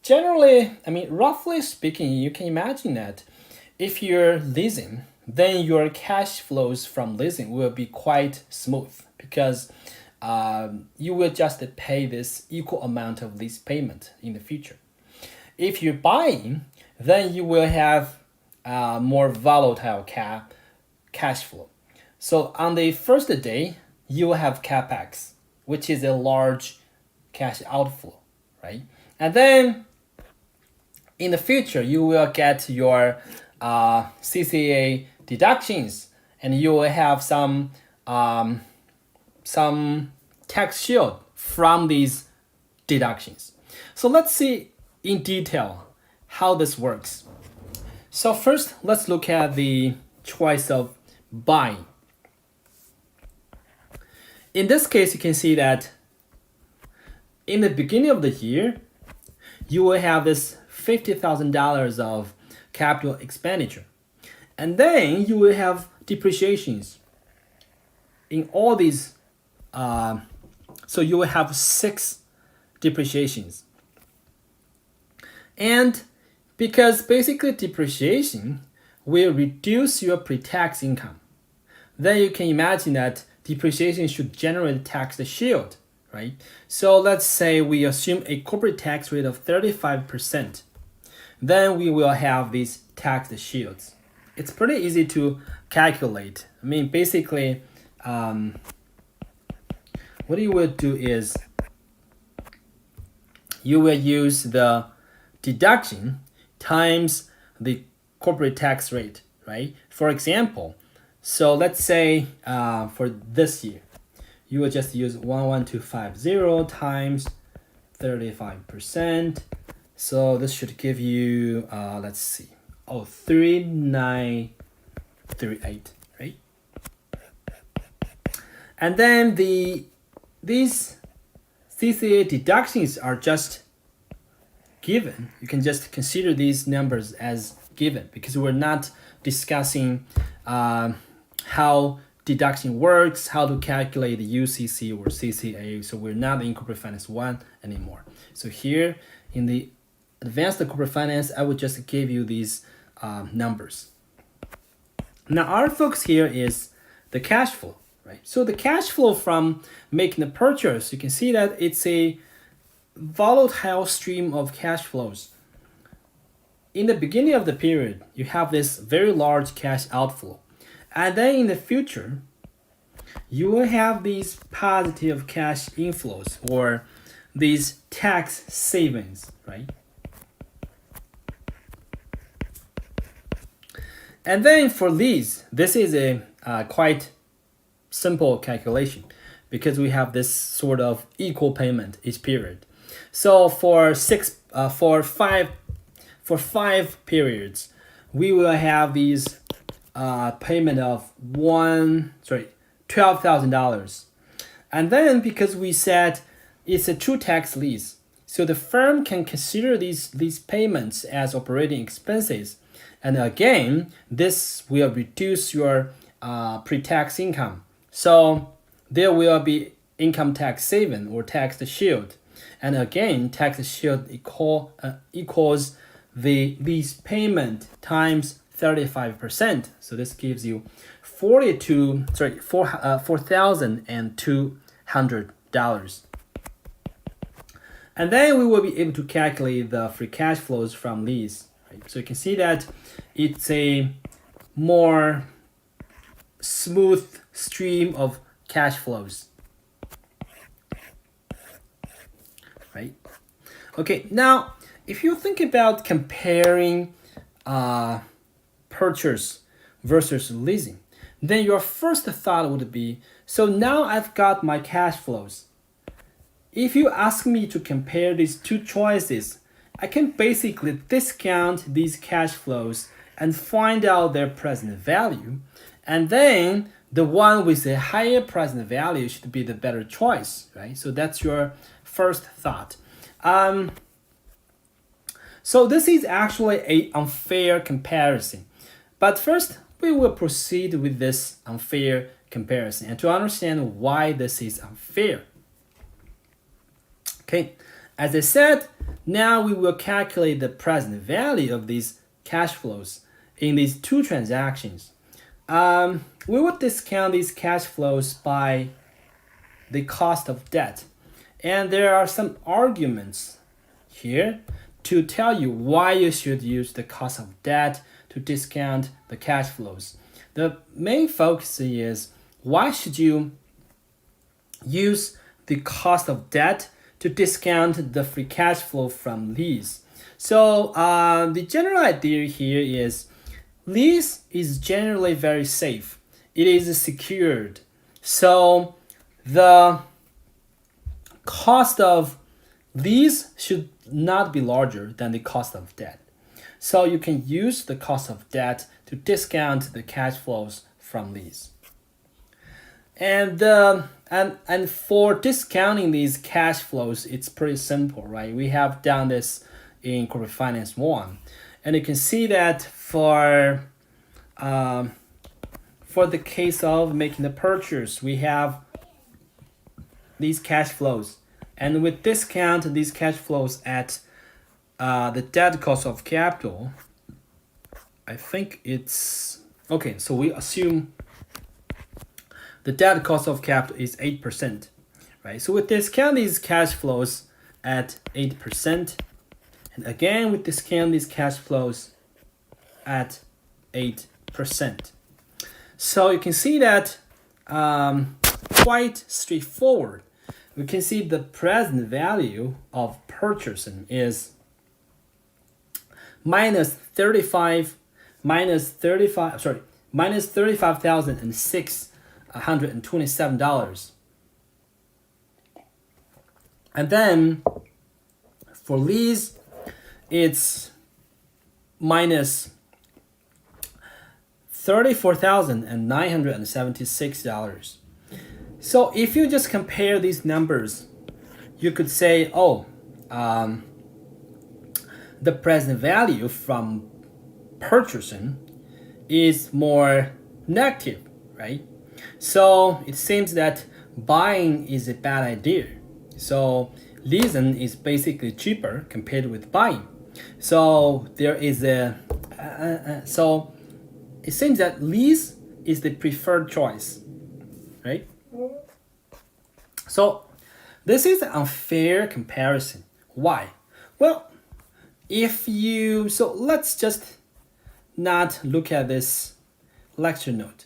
Generally, roughly speaking, you can imagine that if you're leasing, then your cash flows from leasing will be quite smooth because you will just pay this equal amount of lease payment in the future. If you're buying, then you will have more volatile cash flow. So on the first day, you will have CapEx, which is a large cash outflow, right? And then in the future, you will get your CCA deductions, and you will have some tax shield from these deductions. So let's see in detail how this works. So first, let's look at the choice of buying. In this case, you can see that in the beginning of the year, you will have this $50,000 of capital expenditure. And then you will have depreciations in all these. So you will have 6 depreciations. And because basically depreciation will reduce your pre-tax income, then you can imagine that depreciation should generate tax shield, right? So let's say we assume a corporate tax rate of 35%. Then we will have these tax shields. It's pretty easy to calculate. Basically, what you will do is you will use the deduction times the corporate tax rate, right? For example, so let's say for this year, you will just use 11250 times 35%. So this should give you, let's see, 3938, right? And then these CCA deductions are just given. You can just consider these numbers as given because we're not discussing how deduction works, how to calculate the UCC or CCA. So we're not in Corporate Finance 1 anymore. So here in the Advanced Corporate Finance, I would just give you these numbers. Now our focus here is the cash flow, right? So the cash flow from making the purchase, you can see that it's a volatile stream of cash flows. In the beginning of the period, you have this very large cash outflow. And then in the future, you will have these positive cash inflows or these tax savings, right? And then for lease, this is a quite simple calculation because we have this sort of equal payment each period. So for 5 periods, we will have these payment of $12,000. And then because we said it's a true tax lease, so the firm can consider these payments as operating expenses. And again, this will reduce your pre-tax income. So there will be income tax saving or tax shield. And again, tax shield equals the lease payment times 35%. So this gives you $4,200. And then we will be able to calculate the free cash flows from lease. Right? So you can see that it's a more smooth stream of cash flows. Right? Okay, now if you think about comparing purchase versus leasing, then your first thought would be, so now I've got my cash flows. If you ask me to compare these two choices, I can basically discount these cash flows and find out their present value. And then the one with a higher present value should be the better choice, right? So that's your first thought. So this is actually an unfair comparison. But first, we will proceed with this unfair comparison and to understand why this is unfair. Okay, as I said, now we will calculate the present value of these cash flows in these two transactions. We will discount these cash flows by the cost of debt. And there are some arguments here to tell you why you should use the cost of debt to discount the cash flows. The main focus is, why should you use the cost of debt to discount the free cash flow from lease? So the general idea here is, lease is generally very safe. It is secured. So the cost of lease should not be larger than the cost of debt. So you can use the cost of debt to discount the cash flows from lease. And for discounting these cash flows, it's pretty simple, right? We have done this in Corporate Finance 1. And you can see that for the case of making the purchase, we have these cash flows. And we discount these cash flows at the debt cost of capital. I think it's okay. So we assume the debt cost of capital is 8%, right? So we discount these cash flows at 8%, and again we discount these cash flows at 8%. So you can see that quite straightforward. We can see the present value of purchasing is minus $35,627. And then for lease, it's minus $34,976. So if you just compare these numbers, you could say, the present value from purchasing is more negative, right? So it seems that buying is a bad idea. So leasing is basically cheaper compared with buying. So there is so it seems that lease is the preferred choice, right? So this is an unfair comparison. Why? Well, so let's just not look at this lecture note.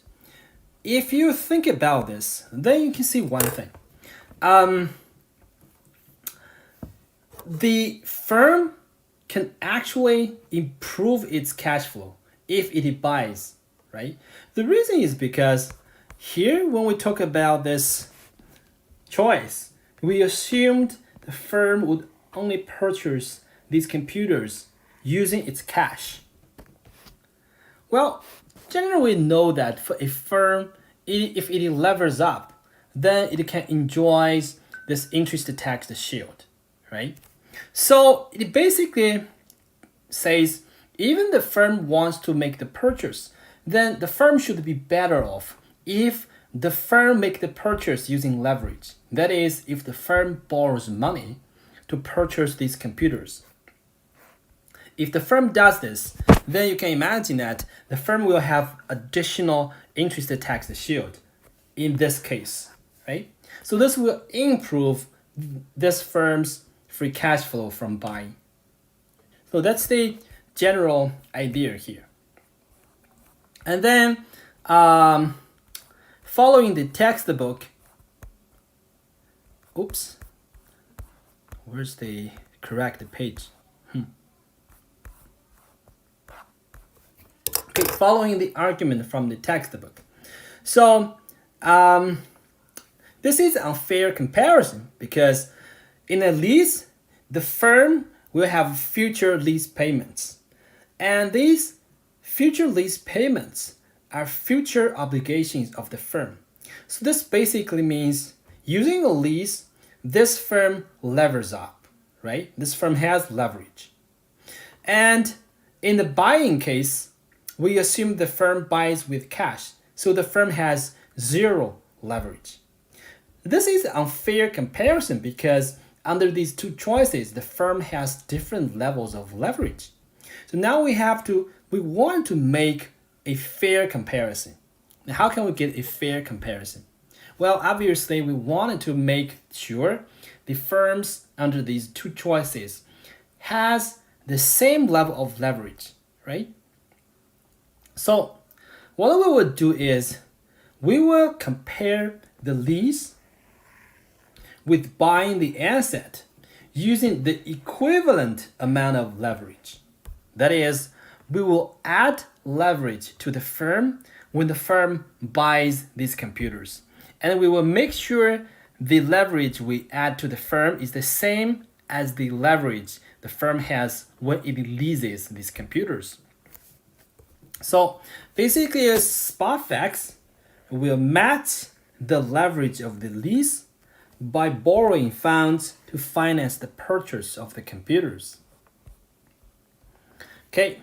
If you think about this, then you can see one thing. The firm can actually improve its cash flow if it buys, right? The reason is because here, when we talk about this choice, we assumed the firm would only purchase these computers using its cash. Well, generally we know that for a firm, if it levers up, then it can enjoy this interest tax shield, right? So it basically says, even the firm wants to make the purchase, then the firm should be better off if the firm make the purchase using leverage. That is, if the firm borrows money to purchase these computers. If the firm does this, then you can imagine that the firm will have additional interest tax shield in this case, right? So this will improve this firm's free cash flow from buying. So that's the general idea here. And then following the textbook, where's the correct page? Okay, following the argument from the textbook. So this is unfair comparison because in a lease, the firm will have future lease payments. And these future lease payments are future obligations of the firm. So this basically means using a lease, this firm levers up, right? This firm has leverage. And in the buying case, we assume the firm buys with cash. So the firm has zero leverage. This is an unfair comparison because under these two choices, the firm has different levels of leverage. So now we want to make a fair comparison. Now, how can we get a fair comparison? Well, obviously, we wanted to make sure the firms under these two choices has the same level of leverage, right? So what we will do is we will compare the lease with buying the asset using the equivalent amount of leverage. That is, we will add leverage to the firm when the firm buys these computers. And we will make sure the leverage we add to the firm is the same as the leverage the firm has when it leases these computers. So basically, a spot facts will match the leverage of the lease by borrowing funds to finance the purchase of the computers. Okay,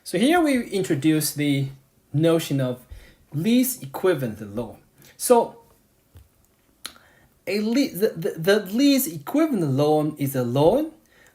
so here we introduce the notion of lease equivalent loan. So the lease equivalent loan is a loan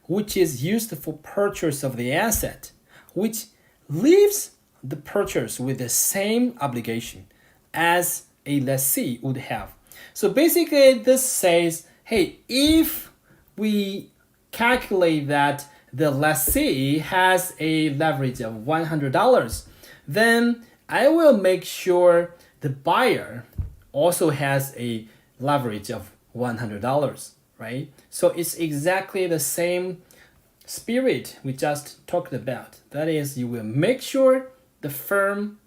which is used for purchase of the asset, which leaves the purchase with the same obligation as a lessee would have. So basically this says, hey, if we calculate that the lessee has a leverage of $100, then I will make sure the buyer also has a leverage of $100, right? So it's exactly the same spirit we just talked about. That is, you will make sure the firm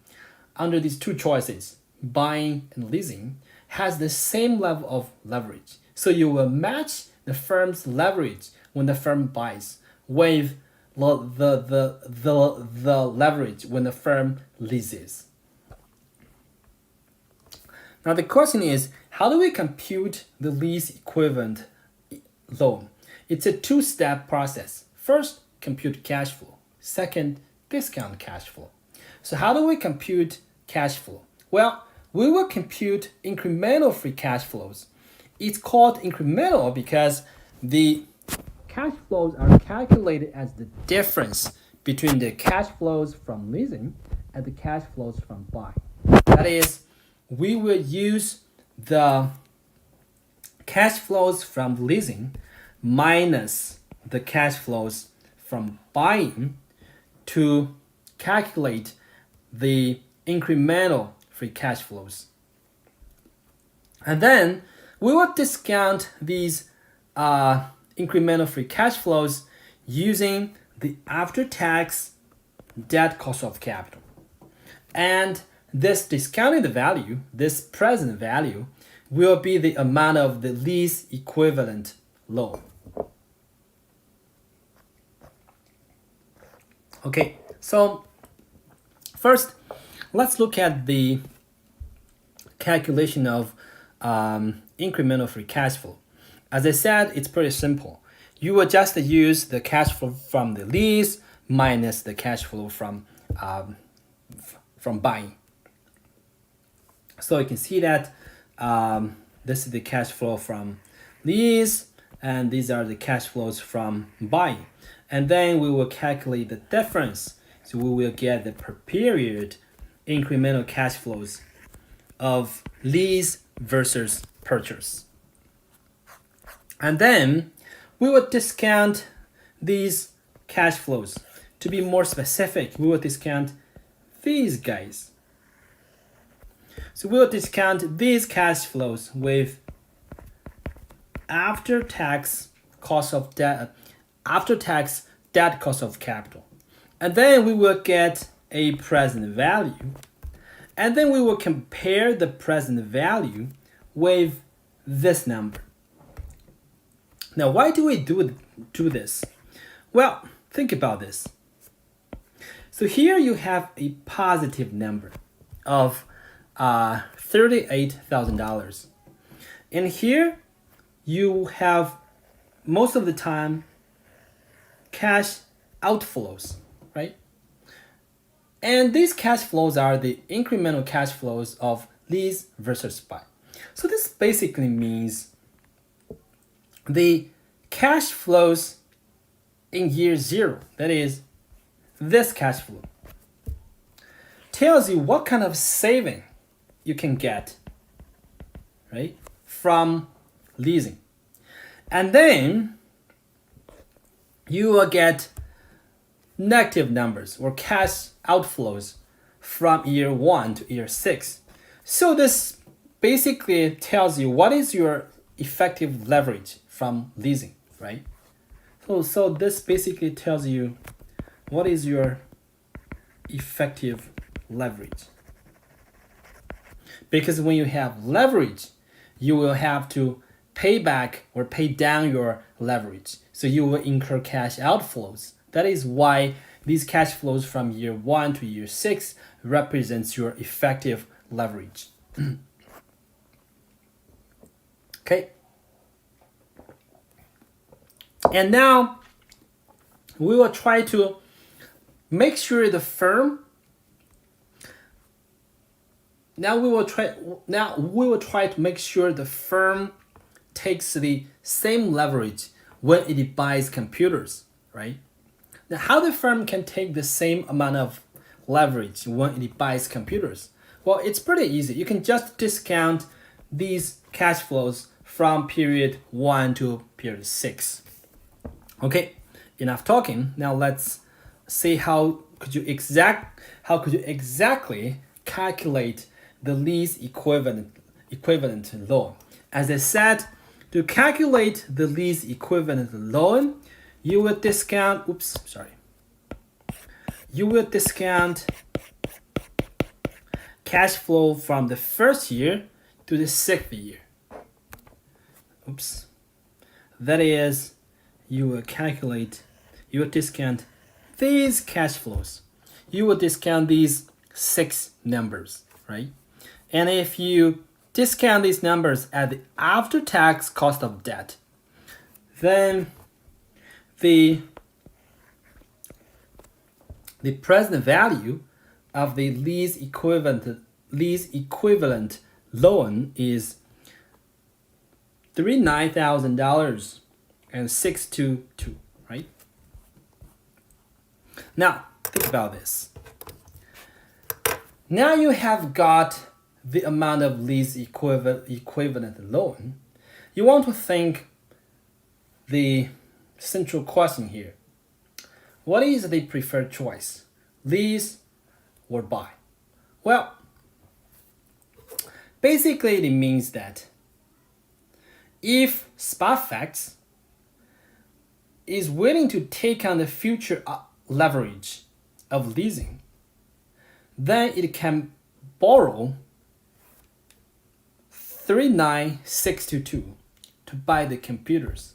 under these two choices, buying and leasing, has the same level of leverage. So you will match the firm's leverage when the firm buys with the leverage when the firm leases. Now the question is, how do we compute the lease equivalent loan? It's a two-step process. First, compute cash flow. Second, discount cash flow. So how do we compute cash flow? Well, we will compute incremental free cash flows. It's called incremental because the cash flows are calculated as the difference between the cash flows from leasing and the cash flows from buying. That is, we will use the cash flows from leasing minus the cash flows from buying to calculate the incremental free cash flows. And then we will discount these incremental free cash flows using the after-tax debt cost of capital. And this discounted value, this present value, will be the amount of the lease equivalent loan. Okay, so first, let's look at the calculation of incremental free cash flow. As I said, it's pretty simple. You will just use the cash flow from the lease minus the cash flow from buying. So you can see that this is the cash flow from lease, and these are the cash flows from buying. And then we will calculate the difference. So we will get the per period incremental cash flows of lease versus purchase. And then we will discount these cash flows. To be more specific, we will discount these guys. So we will discount these cash flows with after-tax debt cost of capital. And then we will get a present value. And then we will compare the present value with this number. Now, why do we do this? Well, think about this. So here you have a positive number of $38,000. And here you have most of the time cash outflows, right? And these cash flows are the incremental cash flows of lease versus buy. So this basically means the cash flows in year 0, that is this cash flow, tells you what kind of saving you can get, right, from leasing. And then you will get negative numbers or cash outflows from year 1 to year 6. So this basically tells you what is your effective leverage from leasing, right? So this basically tells you what is your effective leverage. Because when you have leverage, you will have to pay back or pay down your leverage. So you will incur cash outflows. That is why these cash flows from year 1 to year 6 represents your effective leverage. Okay. And now we will try to make sure the firm we will try to make sure the firm takes the same leverage when it buys computers, right? Now, how the firm can take the same amount of leverage when it buys computers? Well, it's pretty easy. You can just discount these cash flows from period 1 to period 6. Okay, enough talking. Now let's see how could you exactly calculate the lease equivalent loan. As I said, to calculate the lease equivalent loan, you will discount cash flow from the first year to the 6th year. That is, you will discount these cash flows. You will discount these 6 numbers, right? And if you discount these numbers at the after-tax cost of debt, then the present value of the lease equivalent loan is $39,000 and 622, right? Now think about this. Now you have got the amount of lease equivalent loan. You want to think the central question here. What is the preferred choice? Lease or buy? Well, basically it means that if SpotFacts is willing to take on the future leverage of leasing, then it can borrow $39,622 to buy the computers.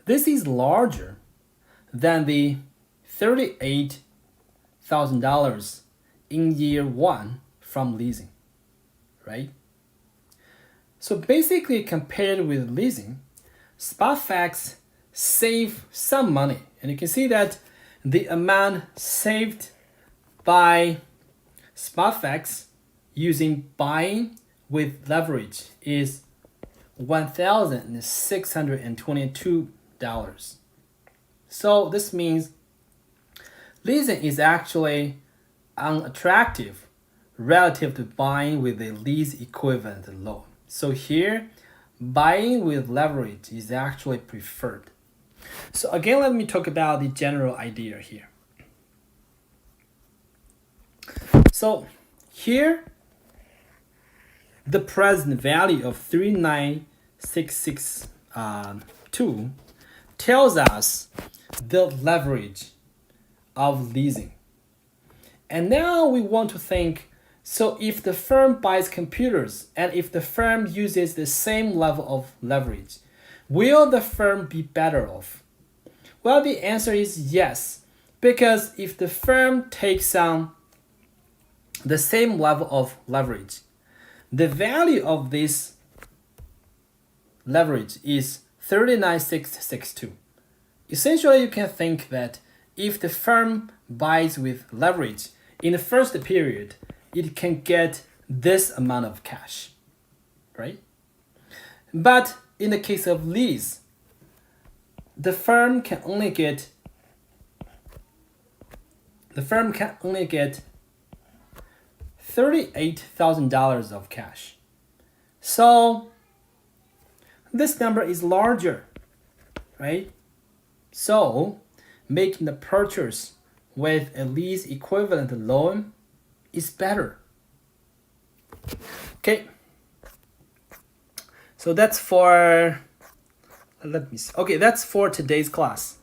This is larger than the $38,000 in year 1 from leasing, right? So basically, compared with leasing, SpotFacts save some money. And you can see that the amount saved by SpotFacts using buying with leverage is $1,622. So this means leasing is actually unattractive relative to buying with a lease equivalent loan. So here, buying with leverage is actually preferred. So again, let me talk about the general idea here. So here, the present value of 39,662 tells us the leverage of leasing. And now we want to think, so if the firm buys computers and if the firm uses the same level of leverage, will the firm be better off? Well, the answer is yes, because if the firm takes on the same level of leverage, the value of this leverage is 39,662. Essentially, you can think that if the firm buys with leverage in the first period, it can get this amount of cash, right? But in the case of lease, the firm can only get $38,000 of cash. So this number is larger, right? So making the purchase with a lease equivalent loan is better. Okay. So that's for, let me see. Okay, that's for today's class.